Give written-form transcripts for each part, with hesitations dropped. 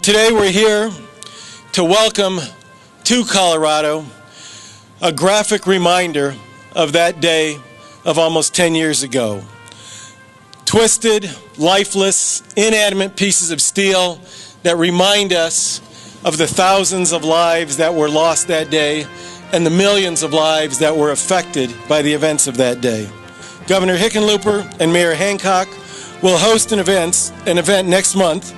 Today we're here to welcome to Colorado a graphic reminder of that day of almost 10 years ago. Twisted, lifeless, inanimate pieces of steel that remind us of the thousands of lives that were lost that day and the millions of lives that were affected by the events of that day. Governor Hickenlooper and Mayor Hancock will host an event next month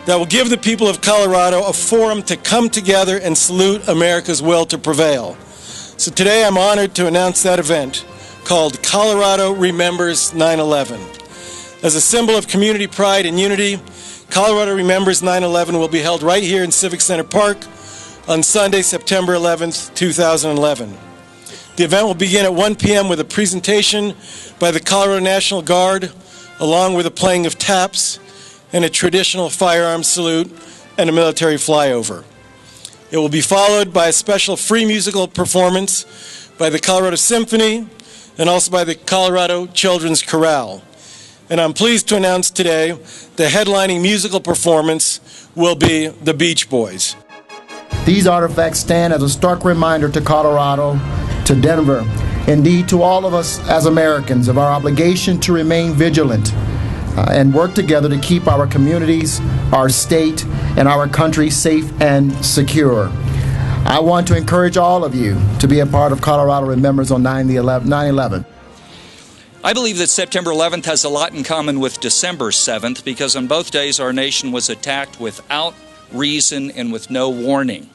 that will give the people of Colorado a forum to come together and salute America's will to prevail. So today I'm honored to announce that event called Colorado Remembers 9/11. As a symbol of community pride and unity, Colorado Remembers 9/11 will be held right here in Civic Center Park on Sunday, September 11th, 2011. The event will begin at 1 p.m. with a presentation by the Colorado National Guard, along with the playing of taps and a traditional firearms salute and a military flyover. It will be followed by a special free musical performance by the Colorado Symphony and also by the Colorado Children's Chorale. And I'm pleased to announce today the headlining musical performance will be the Beach Boys. These artifacts stand as a stark reminder to Colorado, to Denver, indeed to all of us as Americans, of our obligation to remain vigilant and work together to keep our communities, our state, and our country safe and secure. I want to encourage all of you to be a part of Colorado Remembers on 9/11. I believe that September 11th has a lot in common with December 7th because on both days our nation was attacked without reason and with no warning.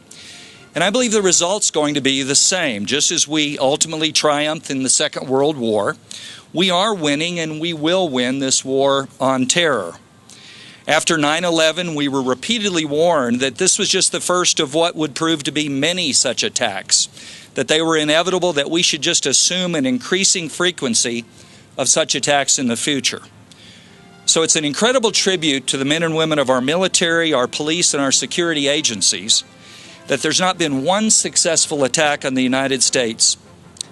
And I believe the result's going to be the same. Just as we ultimately triumphed in the Second World War, we are winning and we will win this war on terror. After 9/11, we were repeatedly warned that this was just the first of what would prove to be many such attacks, that they were inevitable, that we should just assume an increasing frequency of such attacks in the future. So it's an incredible tribute to the men and women of our military, our police, and our security agencies that there's not been one successful attack on the United States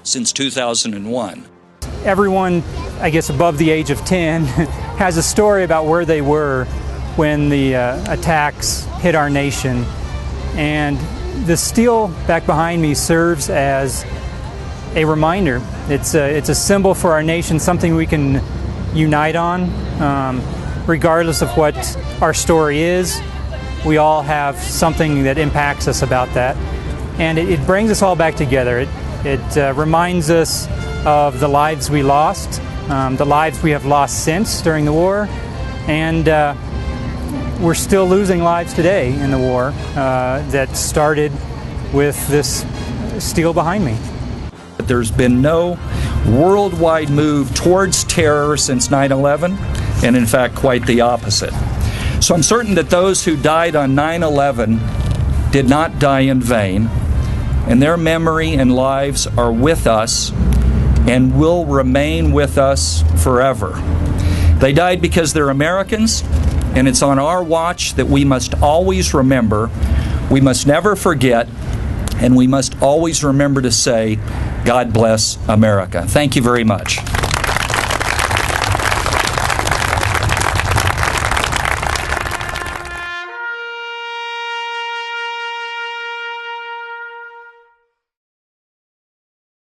since 2001. Everyone, I guess, above the age of 10 has a story about where they were when the attacks hit our nation. And the steel back behind me serves as a reminder. It's a symbol for our nation, something we can unite on, regardless of what our story is. We all have something that impacts us about that. And it brings us all back together. It reminds us of the lives we lost, the lives we have lost since during the war, and we're still losing lives today in the war that started with this steel behind me. There's been no worldwide move towards terror since 9/11, and in fact quite the opposite. So I'm certain that those who died on 9/11 did not die in vain, and their memory and lives are with us and will remain with us forever. They died because they're Americans, and it's on our watch that we must always remember, we must never forget, and we must always remember to say, God bless America. Thank you very much.